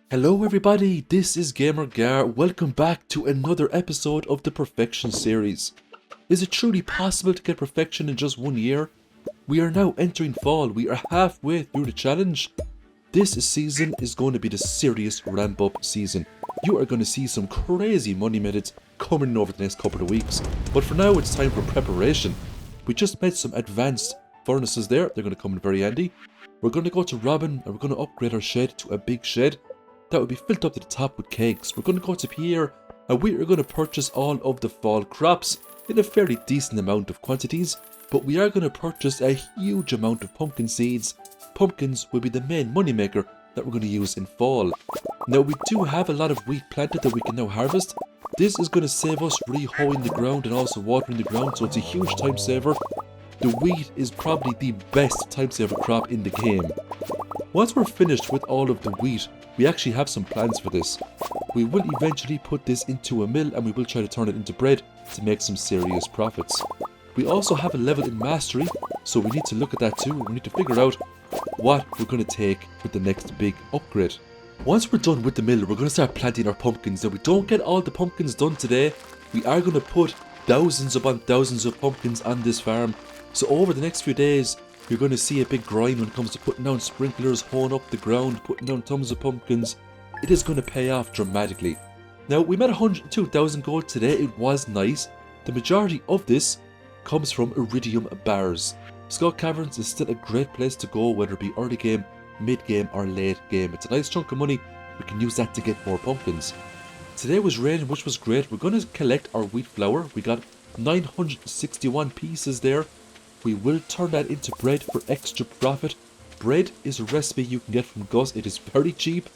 Hello everybody, this is Gamer Gar. Welcome back to another episode of the Perfection series. Is it truly possible to get perfection in just 1 year? We are now entering fall, we are halfway through the challenge. This season is going to be the serious ramp up season. You are going to see some crazy money methods coming in over the next couple of weeks. But for now it's time for preparation. We just made some advanced furnaces there, they're going to come in very handy. We're going to go to Robin and we're going to upgrade our shed to a big shed that will be filled up to the top with kegs. We're going to go to Pierre and we are going to purchase all of the fall crops in a fairly decent amount of quantities, but we are going to purchase a huge amount of pumpkin seeds. Pumpkins will be the main moneymaker that we're going to use in fall. Now we do have a lot of wheat planted that we can now harvest. This is going to save us re-hoeing the ground and also watering the ground, so it's a huge time saver. The wheat is probably the best time saver crop in the game. Once we're finished with all of the wheat, we actually have some plans for this. We will eventually put this into a mill and we will try to turn it into bread to make some serious profits. We also have a level in mastery, so we need to look at that too. We need to figure out what we're going to take with the next big upgrade. Once we're done with the mill, we're going to start planting our pumpkins. Now we don't get all the pumpkins done today. We are going to put thousands upon thousands of pumpkins on this farm. So over the next few days, you're going to see a big grind when it comes to putting down sprinklers, hoeing up the ground, putting down tons of pumpkins. It is going to pay off dramatically. Now, we made 102,000 gold today. It was nice. The majority of this comes from iridium bars. Skull Caverns is still a great place to go, whether it be early game, mid game or late game. It's a nice chunk of money. We can use that to get more pumpkins. Today was raining, which was great. We're going to collect our wheat flour. We got 961 pieces there. We will turn that into bread for extra profit. Bread is a recipe you can get from Gus. It is very cheap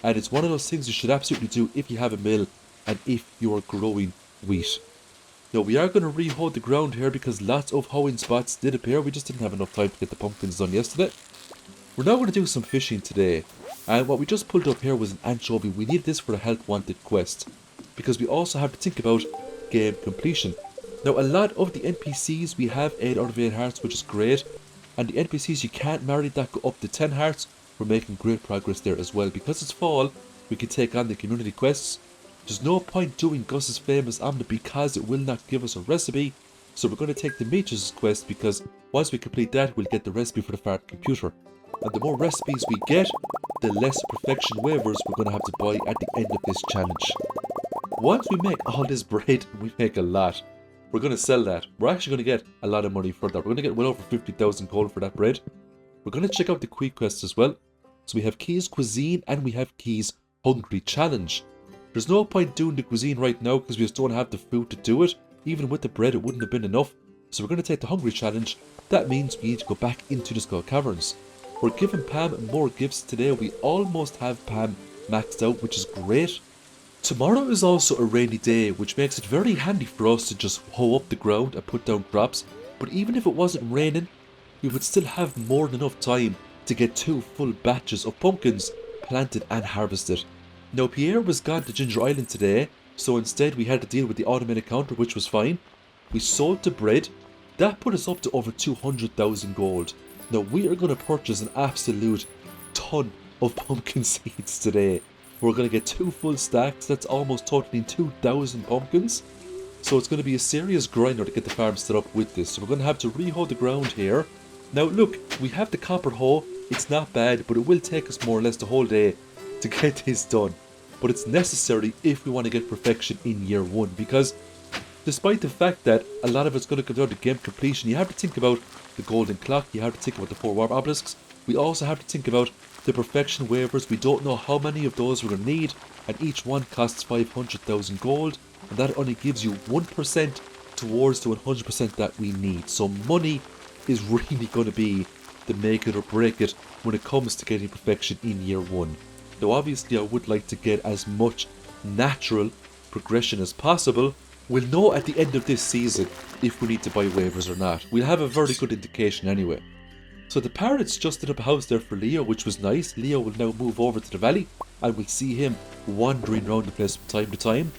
and it's one of those things you should absolutely do if you have a mill and if you are growing wheat. Now we are going to re-hoe the ground here because lots of hoeing spots did appear. We just didn't have enough time to get the pumpkins done yesterday. We're now going to do some fishing today, and what we just pulled up here was an anchovy. We need this for the health wanted quest because we also have to think about game completion. Now a lot of the NPCs we have 8 out of 8 hearts, which is great, and the NPCs you can't marry that go up to 10 hearts, we're making great progress there as well. Because it's fall, we can take on the community quests. There's no point doing Gus's famous omelette because it will not give us a recipe, so we're going to take the Demetrius quest because once we complete that we'll get the recipe for the fart computer. And the more recipes we get, the less perfection waivers we're going to have to buy at the end of this challenge. Once we make all this bread, we make a lot. We're going to sell that. We're actually going to get a lot of money for that. We're going to get well over 50,000 gold for that bread. We're going to check out the Quick Quest as well. So we have Keys Cuisine and we have Keys Hungry Challenge. There's no point doing the cuisine right now because we just don't have the food to do it. Even with the bread it wouldn't have been enough. So we're going to take the Hungry Challenge. That means we need to go back into the Skull Caverns. We're giving Pam more gifts today. We almost have Pam maxed out, which is great. Tomorrow is also a rainy day, which makes it very handy for us to just hoe up the ground and put down crops. But even if it wasn't raining, we would still have more than enough time to get 2 full batches of pumpkins planted and harvested. Now Pierre was gone to Ginger Island today, so instead we had to deal with the automated counter, which was fine. We sold the bread. That put us up to over 200,000 gold. Now we are going to purchase an absolute ton of pumpkin seeds today. We're going to get 2 full stacks. That's almost totaling 2,000 pumpkins. So it's going to be a serious grinder to get the farm set up with this. So we're going to have to re-hoe the ground here. Now look, we have the copper hoe. It's not bad, but it will take us more or less the whole day to get this done. But it's necessary if we want to get perfection in year 1. Because despite the fact that a lot of it's going to come down to game completion, you have to think about the golden clock. You have to think about the 4 warp obelisks. We also have to think about the perfection waivers. We don't know how many of those we're going to need, and each one costs 500,000 gold, and that only gives you 1% towards the 100% that we need. So money is really going to be the make it or break it when it comes to getting perfection in year 1. Now obviously I would like to get as much natural progression as possible. We'll know at the end of this season if we need to buy waivers or not. We'll have a very good indication anyway. So the parrots just did up a house there for Leo, which was nice. Leo will now move over to the valley and we'll see him wandering around the place from time to time.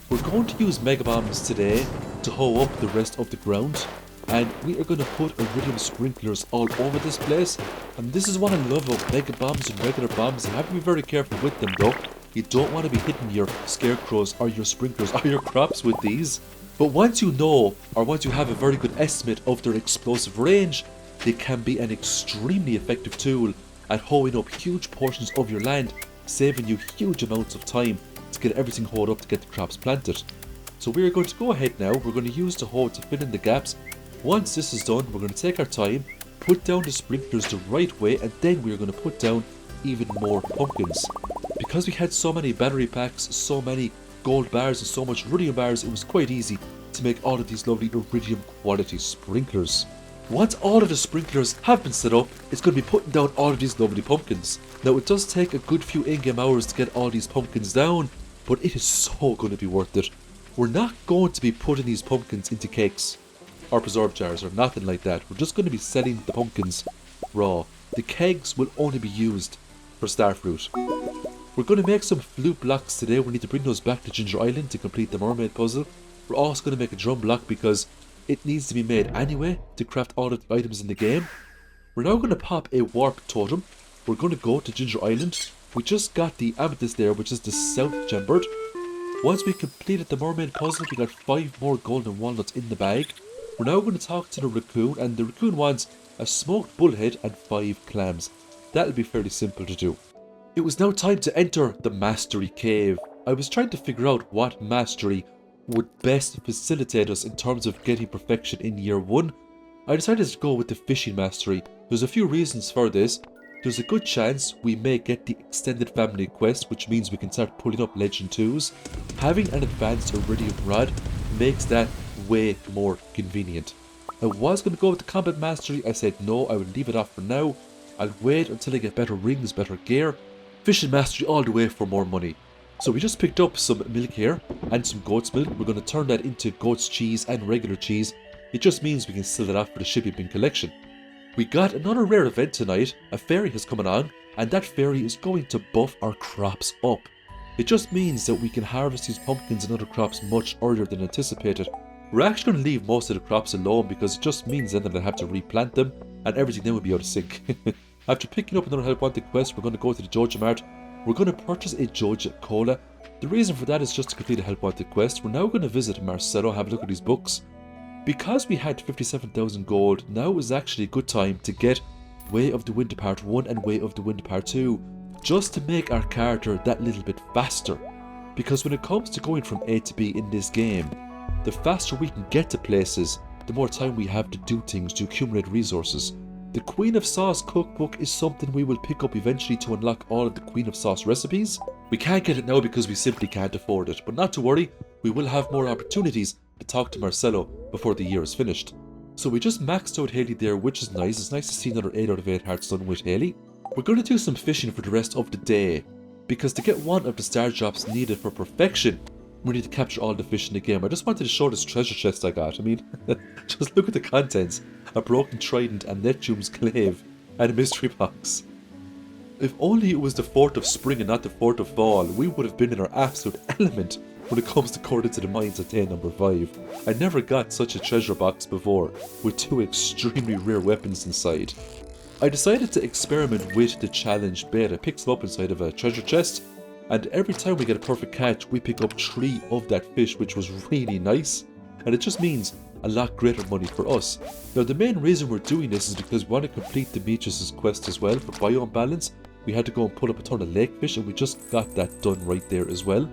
We're going to use mega bombs today to hoe up the rest of the ground. and we are going to put iridium sprinklers all over this place. And this is what I love about mega bombs and regular bombs. You have to be very careful with them though. You don't want to be hitting your scarecrows or your sprinklers or your crops with these. But once you know, or once you have a very good estimate of their explosive range, they can be an extremely effective tool at hoeing up huge portions of your land, saving you huge amounts of time to get everything hoed up to get the crops planted. So we are going to go ahead now, we're going to use the hoe to fill in the gaps. Once this is done, we're going to take our time, put down the sprinklers the right way, and then we are going to put down even more pumpkins. Because we had so many battery packs, so many gold bars and so much iridium bars, it was quite easy to make all of these lovely iridium quality sprinklers. Once all of the sprinklers have been set up, it's going to be putting down all of these lovely pumpkins. Now it does take a good few in-game hours to get all these pumpkins down, but it is so going to be worth it. We're not going to be putting these pumpkins into cakes or preserve jars or nothing like that. We're just going to be selling the pumpkins raw. The kegs will only be used for starfruit. We're going to make some flute blocks today. We need to bring those back to Ginger Island to complete the mermaid puzzle. We're also going to make a drum block because it needs to be made anyway to craft all of the items in the game. We're now going to pop a warp totem. We're going to go to Ginger Island. We just got the amethyst there, which is the south gem bird. Once we completed the mermaid puzzle, we got 5 more golden walnuts in the bag. We're now going to talk to the raccoon, and the raccoon wants a smoked bullhead and 5 clams. That'll be fairly simple to do. It was now time to enter the mastery cave. I was trying to figure out what mastery would best facilitate us in terms of getting perfection in year 1. I decided to go with the fishing mastery. There's a few reasons for this. There's a good chance we may get the extended family quest, which means we can start pulling up legend 2s. Having an advanced iridium rod makes that way more convenient. I was going to go with the combat mastery. I said no, I would leave it off for now. I'll wait until I get better rings, better gear. Fishing mastery all the way for more money. So we just picked up some milk here and some goat's milk. We're going to turn that into goat's cheese and regular cheese. It just means we can sell it off for the shipping bin collection. We got another rare event tonight. A fairy has come on, and that fairy is going to buff our crops up. It just means that we can harvest these pumpkins and other crops much earlier than anticipated. We're actually going to leave most of the crops alone because it just means then that I have to replant them and everything then will be out of sync. After picking up another help wanted quest, we're going to go to the Joja Mart. We're going to purchase a Joja Cola. The reason for that is just to complete a help wanted quest. We're now going to visit Marcelo, have a look at these books. Because we had 57,000 gold, now is actually a good time to get Way of the Wind Part 1 and Way of the Wind Part 2, just to make our character that little bit faster. Because when it comes to going from A to B in this game, the faster we can get to places, the more time we have to do things to accumulate resources. The Queen of Sauce cookbook is something we will pick up eventually to unlock all of the Queen of Sauce recipes. We can't get it now because we simply can't afford it, but not to worry, we will have more opportunities to talk to Marcelo before the year is finished. So we just maxed out Haley there, which is nice. It's nice to see another 8 out of 8 hearts done with Haley. We're going to do some fishing for the rest of the day, because to get one of the star drops needed for perfection, we need to capture all the fish in the game. I just wanted to show this treasure chest I got. I mean, just look at the contents. A broken trident and Neptune's glaive and a mystery box. If only it was the 4th of spring and not the 4th of fall, we would have been in our absolute element when it comes to Court into the Mines at day number 5. I never got such a treasure box before, with 2 extremely rare weapons inside. I decided to experiment with the challenge bait. I picked them up inside of a treasure chest, and every time we get a perfect catch, we pick up 3 of that fish, which was really nice, and it just means a lot greater money for us. Now the main reason we're doing this is because we want to complete Demetrius's quest as well for biome balance. We had to go and pull up a ton of lake fish, and we just got that done right there as well.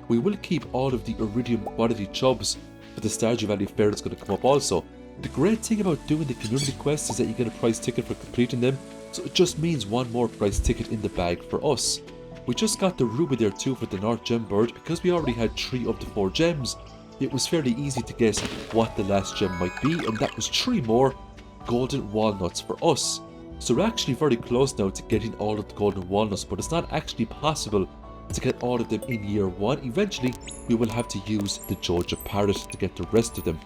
We will keep all of the iridium quality chubs for the Stardew Valley Fair that's going to come up also. The great thing about doing the community quests is that you get a prize ticket for completing them, so it just means one more prize ticket in the bag for us. We just got the ruby there too for the North Gem bird. Because we already had 3 of the 4 gems, it was fairly easy to guess what the last gem might be, and that was 3 more golden walnuts for us. So we're actually very close now to getting all of the golden walnuts, but it's not actually possible to get all of them in year 1. Eventually we will have to use the Joja Parrot to get the rest of them,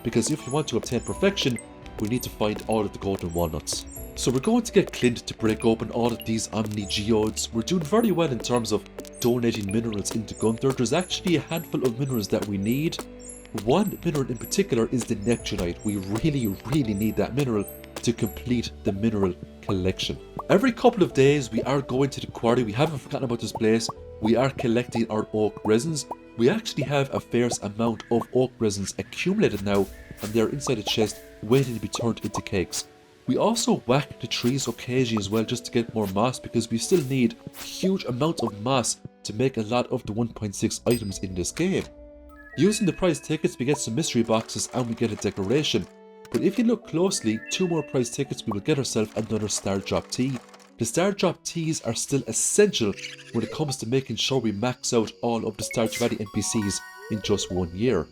because if we want to obtain perfection, we need to find all of the golden walnuts. So we're going to get Clint to break open all of these Omni Geodes. We're doing very well in terms of donating minerals into Gunther. There's actually a handful of minerals that we need. One mineral in particular is the Neptunite. We really need that mineral to complete the mineral collection. Every couple of days we are going to the quarry. We haven't forgotten about this place. We are collecting our oak resins. We actually have a fair amount of oak resins accumulated now, and they're inside a chest waiting to be turned into cakes. We also whack the trees occasionally as well just to get more moss, because we still need huge amounts of moss to make a lot of the 1.6 items in this game. Using the prize tickets we get some mystery boxes and we get a decoration. But if you look closely, 2 more prize tickets we will get ourselves another star drop tea. The star drop teas are still essential when it comes to making sure we max out all of the Stardew Valley NPCs in just 1 year.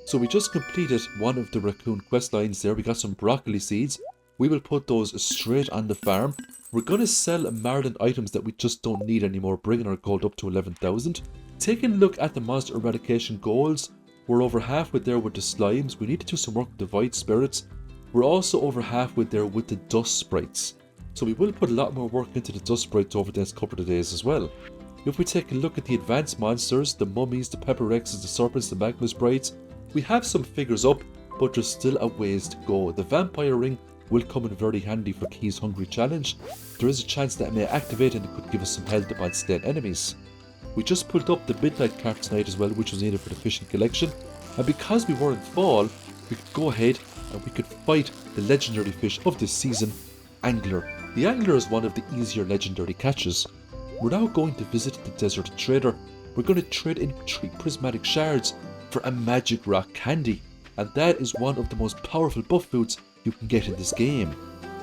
So we just completed one of the raccoon quest lines there. We got some broccoli seeds. We will put those straight on the farm. We're going to sell Marlin items that we just don't need anymore, bringing our gold up to 11,000. Taking a look at the monster eradication goals, we're over halfway there with the slimes. We need to do some work with the void spirits. We're also over halfway there with the dust sprites. So we will put a lot more work into the dust sprites over the next couple of days as well. If we take a look at the advanced monsters, the mummies, the pepper rexes, the serpents, the magma sprites, we have some figures up, but there's still a ways to go. The vampire ring will come in very handy for Key's Hungry Challenge. There is a chance that it may activate and it could give us some health upon slain enemies. We just pulled up the midnight cart tonight as well, which was needed for the fishing collection, and because we were in fall, we could go ahead and we could fight the legendary fish of this season, Angler. The Angler is one of the easier legendary catches. We're now going to visit the desert trader. We're going to trade in 3 prismatic shards for a magic rock candy, and that is one of the most powerful buff foods you can get in this game.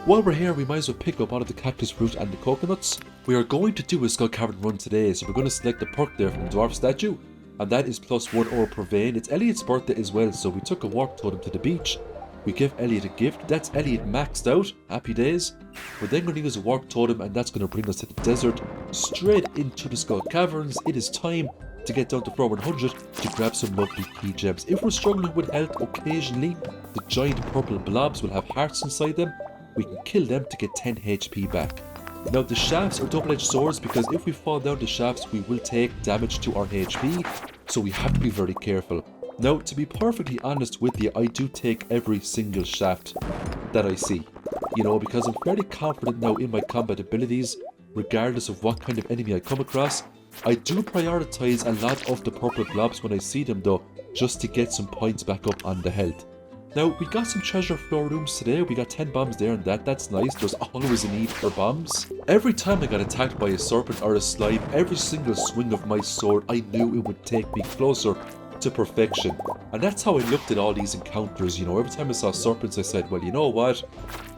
While we're here, we might as well pick up all of the cactus fruit and the coconuts. We are going to do a skull cavern run today, so we're going to select the perk there from the dwarf statue, and that is plus 1 ore per vein. It's Elliot's birthday as well, so we took a warp totem to the beach. We give Elliot a gift. That's Elliot maxed out. Happy days. We're then going to use a warp totem, and that's going to bring us to the desert, straight into the skull caverns. It is time to get down to floor 100 to grab some lovely key gems. If we're struggling with health occasionally, the giant purple blobs will have hearts inside them. We can kill them to get 10 HP back. Now the shafts are double-edged swords, because if we fall down the shafts we will take damage to our HP, so we have to be very careful. Now, to be perfectly honest with you, I do take every single shaft that I see, because I'm fairly confident now in my combat abilities, regardless of what kind of enemy I come across. I do prioritize a lot of the purple blobs when I see them though, just to get some points back up on the health. Now, we got some treasure floor rooms today. We got 10 bombs there and that's nice. There's always a need for bombs. Every time I got attacked by a serpent or a slime, every single swing of my sword, I knew it would take me closer to perfection. And that's how I looked at all these encounters. Every time I saw serpents I said, well, you know what,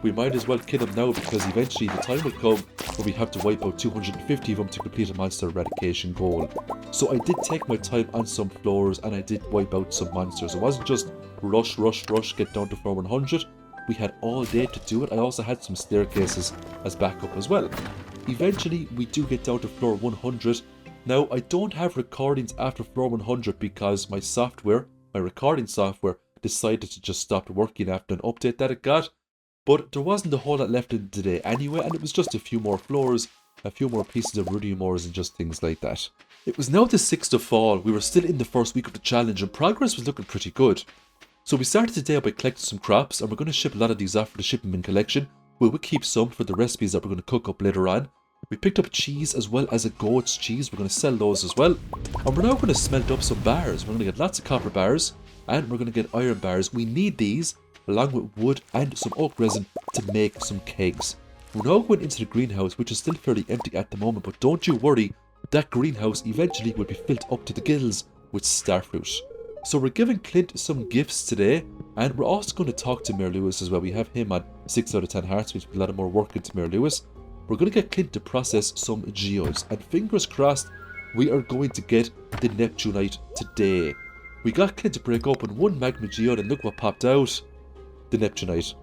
we might as well kill them now, because eventually the time will come where we have to wipe out 250 of them to complete a monster eradication goal. So I did take my time on some floors and I did wipe out some monsters. It wasn't just rush, get down to floor 100. We had all day to do it. I also had some staircases as backup as well. Eventually we do get down to floor 100. Now, I don't have recordings after floor 100 because my recording software, decided to just stop working after an update that it got. But there wasn't a whole lot left in today anyway, and it was just a few more floors, a few more pieces of rudium ores and just things like that. It was now the 6th of fall. We were still in the first week of the challenge and progress was looking pretty good. So we started today by collecting some crops, and we're going to ship a lot of these off for the shipping bin collection. We will keep some for the recipes that we're going to cook up later on. We picked up cheese as well as a goat's cheese. We're going to sell those as well. And we're now going to smelt up some bars. We're going to get lots of copper bars and we're going to get iron bars. We need these along with wood and some oak resin to make some kegs. We're now going into the greenhouse, which is still fairly empty at the moment, but don't you worry, that greenhouse eventually will be filled up to the gills with starfruit. So we're giving Clint some gifts today, and we're also going to talk to Mayor Lewis as well. We have him on 6 out of 10 hearts, which will put a lot more work into Mayor Lewis. We're going to get Clint to process some geodes, and fingers crossed we are going to get the Neptunite today. We got Clint to break open one magma geode, and look what popped out. The Neptunite.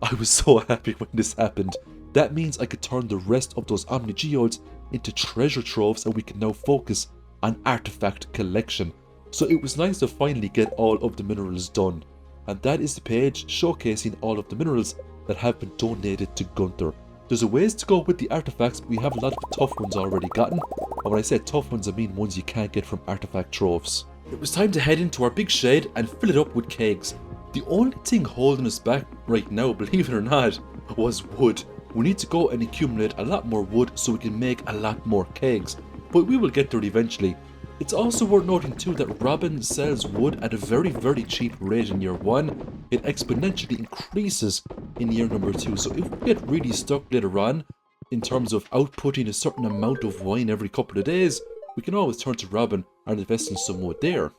I was so happy when this happened. That means I could turn the rest of those Omni geodes into treasure troves, and we can now focus on artifact collection. So it was nice to finally get all of the minerals done. And that is the page showcasing all of the minerals that have been donated to Gunther. There's a ways to go with the artifacts, but we have a lot of tough ones already gotten. And when I say tough ones, I mean ones you can't get from artifact troves. It was time to head into our big shed and fill it up with kegs. The only thing holding us back right now, believe it or not, was wood. We need to go and accumulate a lot more wood so we can make a lot more kegs, but we will get there eventually. It's also worth noting too that Robin sells wood at a very cheap rate in year 1. It exponentially increases in year number 2, so if we get really stuck later on in terms of outputting a certain amount of wine every couple of days, we can always turn to Robin and invest in some wood there.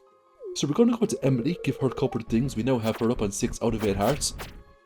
So we're going to go to Emily, give her a couple of things. We now have her up on 6 out of 8 hearts.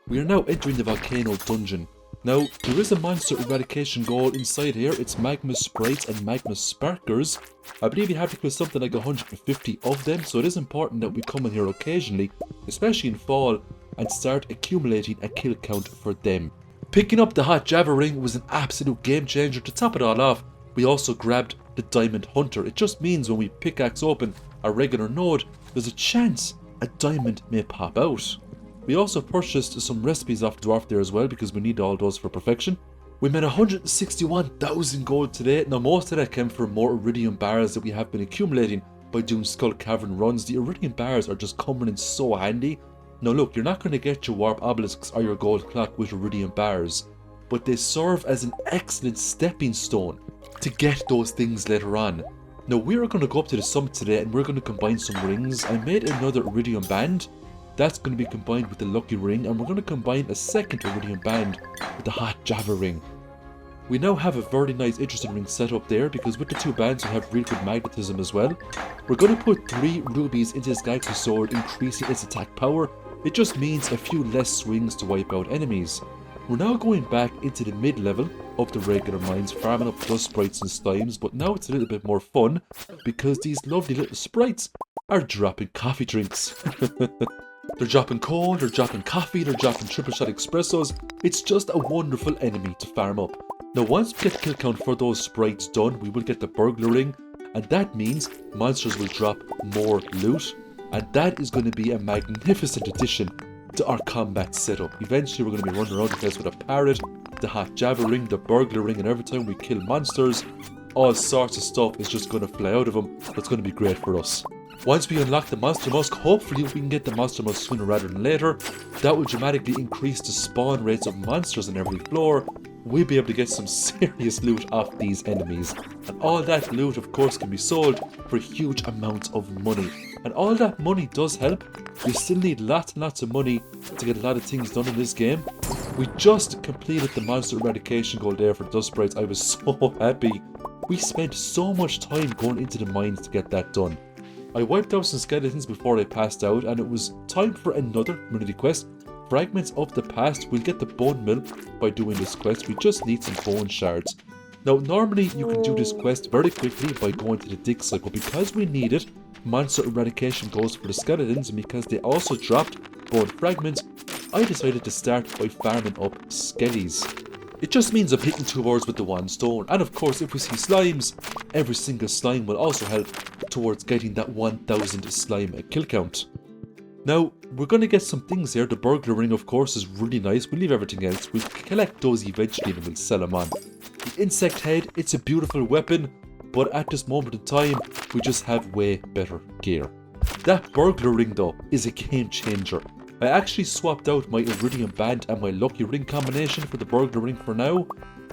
We are now entering the volcano dungeon. Now, there is a monster eradication goal inside here. It's magma sprites and magma sparkers. I believe you have to kill something like 150 of them, so it is important that we come in here occasionally, especially in fall, and start accumulating a kill count for them. Picking up the hot Java ring was an absolute game changer. To top it all off, we also grabbed the diamond hunter. It just means when we pickaxe open a regular node, there's a chance a diamond may pop out. We also purchased some recipes off Dwarf there as well because we need all those for perfection. We made 161,000 gold today. Now most of that came from more iridium bars that we have been accumulating by doing skull cavern runs. The iridium bars are just coming in so handy. Now look, you're not going to get your warp obelisks or your gold clock with iridium bars, but they serve as an excellent stepping stone to get those things later on. Now we're going to go up to the summit today and we're going to combine some rings. I made another iridium band. That's going to be combined with the lucky ring, and we're going to combine a second iridium band with the hot Java ring. We now have a very nice interesting ring set up there because with the 2 bands we have real good magnetism as well. We're going to put 3 rubies into this galaxy sword, increasing its attack power. It just means a few less swings to wipe out enemies. We're now going back into the mid-level of the regular mines, farming up dust sprites and slimes, but now it's a little bit more fun because these lovely little sprites are dropping coffee drinks. They're dropping coal, they're dropping coffee, they're dropping triple shot espressos. It's just a wonderful enemy to farm up. Now once we get the kill count for those sprites done, we will get the burglar ring, and that means monsters will drop more loot, and that is going to be a magnificent addition to our combat setup. Eventually we're going to be running around the place with a parrot, the hot Java ring, the burglar ring, and every time we kill monsters, all sorts of stuff is just going to fly out of them. That's going to be great for us. Once we unlock the Monster Musk, hopefully we can get the Monster Musk sooner rather than later. That will dramatically increase the spawn rates of monsters on every floor. We'll be able to get some serious loot off these enemies. And all that loot of course can be sold for huge amounts of money. And all that money does help. You still need lots and lots of money to get a lot of things done in this game. We just completed the Monster Eradication goal there for Dust Sprites. I was so happy. We spent so much time going into the mines to get that done. I wiped out some skeletons before I passed out, and it was time for another community quest. Fragments of the past. We'll get the bone mill by doing this quest. We just need some bone shards. Now normally you can do this quest very quickly by going to the dig site, but because we needed monster eradication goals for the skeletons and because they also dropped bone fragments, I decided to start by farming up skellies. It just means I'm hitting 2 birds with the 1 stone, and of course if we see slimes, every single slime will also help towards getting that 1000 slime kill count. Now, we're going to get some things here. The burglar ring of course is really nice. We'll leave everything else. We'll collect those eventually and we'll sell them on. The insect head, it's a beautiful weapon, but at this moment in time, we just have way better gear. That burglar ring though is a game changer. I actually swapped out my iridium band and my lucky ring combination for the burglar ring for now.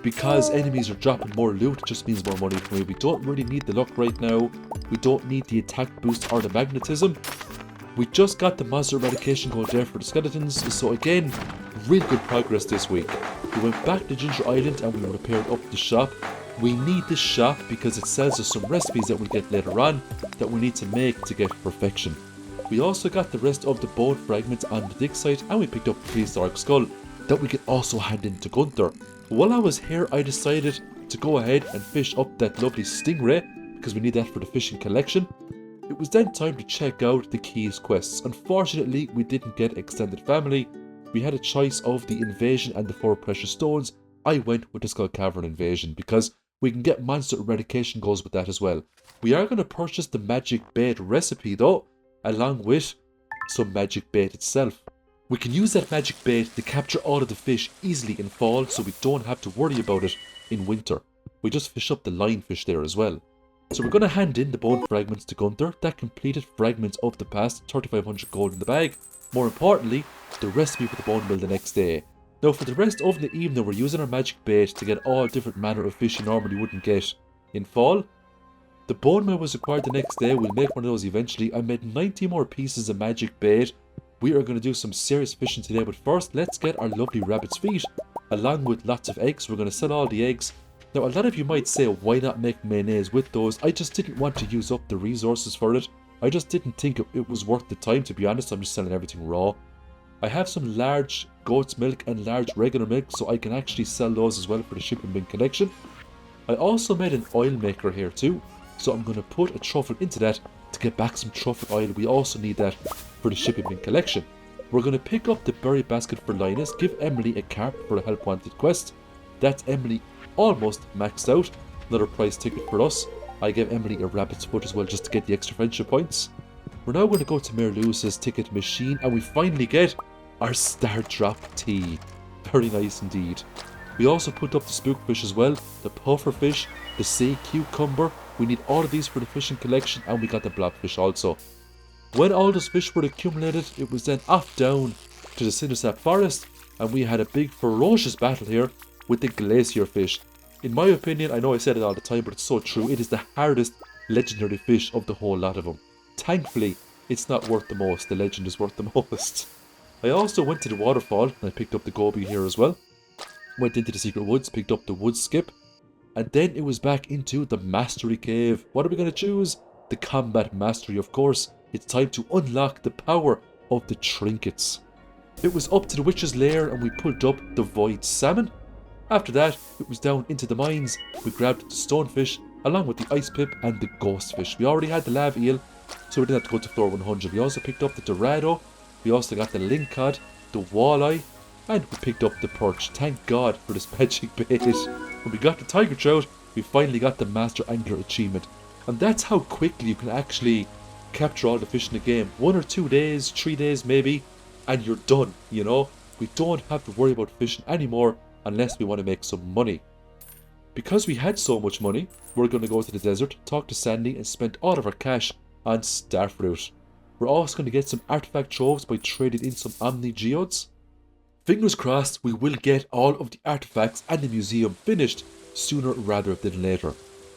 Because enemies are dropping more loot, it just means more money for me. We don't really need the luck right now. We don't need the attack boost or the magnetism. We just got the monster eradication goal there for the skeletons. So again, real good progress this week. We went back to Ginger Island and we repaired up the shop. We need this shop because it sells us some recipes that we'll get later on that we need to make to get perfection. We also got the rest of the bone fragments on the dig site, and we picked up the prehistoric skull that we can also hand in to Gunther. While I was here, I decided to go ahead and fish up that lovely stingray because we need that for the fishing collection. It was then time to check out the Keys quests. Unfortunately, we didn't get extended family. We had a choice of the invasion and the 4 precious stones. I went with the Skull Cavern invasion because we can get monster eradication goals with that as well. We are going to purchase the magic bait recipe though, along with some magic bait itself. We can use that magic bait to capture all of the fish easily in fall so we don't have to worry about it in winter. We just fish up the lionfish there as well. So we're going to hand in the bone fragments to Gunther. That completed fragments of the past, 3500 gold in the bag. More importantly, the recipe for the bone meal the next day. Now for the rest of the evening, we're using our magic bait to get all different manner of fish you normally wouldn't get in fall. The bone meal was required the next day. We'll make one of those eventually. I made 90 more pieces of magic bait. We are going to do some serious fishing today, but first let's get our lovely rabbit's feet along with lots of eggs. We're going to sell all the eggs. Now a lot of you might say, why not make mayonnaise with those? I just didn't want to use up the resources for it. I just didn't think it was worth the time, to be honest. I'm just selling everything raw. I have some large goat's milk and large regular milk, so I can actually sell those as well for the shipping bin collection. I also made an oil maker here too, so I'm going to put a truffle into that to get back some truffle oil. We also need that for the shipping bin collection. We're going to pick up the berry basket for Linus, give Emily a carp for a help wanted quest. That's Emily almost maxed out. Another prize ticket for us. I gave Emily a rabbit's foot as well just to get the extra friendship points. We're now going to go to Mayor Lewis's ticket machine and we finally get our star drop tea. Very nice indeed. We also put up the spookfish as well, the pufferfish, the sea cucumber. We need all of these for the fishing collection, and we got the blobfish also. When all those fish were accumulated, it was then off down to the Cindersap forest, and we had a big ferocious battle here with the glacier fish. In my opinion, I know I said it all the time, but it's so true, it is the hardest legendary fish of the whole lot of them. Thankfully, it's not worth the most, the legend is worth the most. I also went to the waterfall, and I picked up the goby here as well. Went into the secret woods, picked up the wood skip, and then it was back into the mastery cave. What are we going to choose? The combat mastery, of course. It's time to unlock the power of the trinkets. It was up to the witch's lair and we pulled up the void salmon. After that, it was down into the mines. We grabbed the stonefish along with the ice pip and the ghost fish. We already had the lav eel, so we didn't have to go to floor 100. We also picked up the dorado. We also got the lingcod, the walleye, and we picked up the perch. Thank God for this magic bait. When we got the tiger trout, we finally got the master angler achievement. And that's how quickly you can actually capture all the fish in the game. 1 or 2 days, 3 days maybe, and you're done, you know. We don't have to worry about fishing anymore unless we want to make some money. Because we had so much money, we're going to go to the desert, talk to Sandy, and spend all of our cash on starfruit. We're also going to get some artifact troves by trading in some omni geodes. Fingers crossed we will get all of the artifacts and the museum finished sooner rather than later.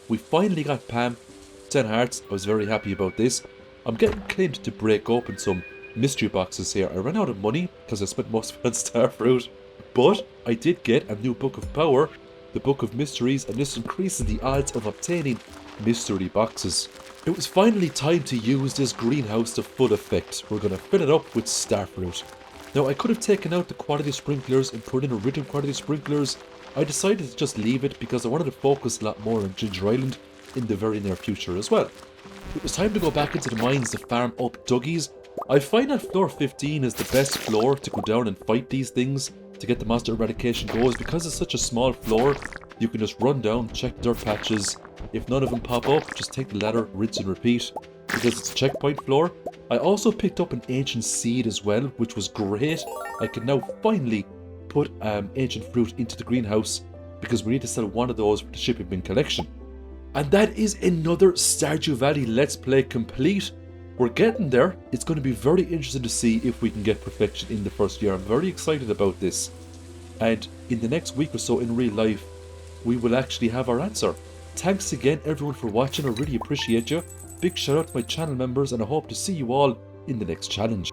We finally got Pam, 10 hearts. I was very happy about this. I'm getting claimed to break open some mystery boxes here. I ran out of money because I spent most of it on starfruit, but I did get a new book of power, the book of mysteries, and this increases the odds of obtaining mystery boxes. It was finally time to use this greenhouse to full effect. We're going to fill it up with starfruit. Now I could have taken out the quality sprinklers and put in iridium quality sprinklers. I decided to just leave it because I wanted to focus a lot more on Ginger Island in the very near future as well. It was time to go back into the mines to farm up duggies. I find that floor 15 is the best floor to go down and fight these things to get the monster eradication goals. Because it's such a small floor, you can just run down, check dirt patches. If none of them pop up, just take the ladder, rinse and repeat, because it's a checkpoint floor. I also picked up an ancient seed as well, which was great. I can now finally put ancient fruit into the greenhouse because we need to sell one of those for the shipping bin collection. And that is another Stardew Valley Let's Play complete. We're getting there. It's going to be very interesting to see if we can get perfection in the first year. I'm very excited about this. And in the next week or so in real life, we will actually have our answer. Thanks again everyone for watching. I really appreciate you. Big shout out to my channel members and I hope to see you all in the next challenge.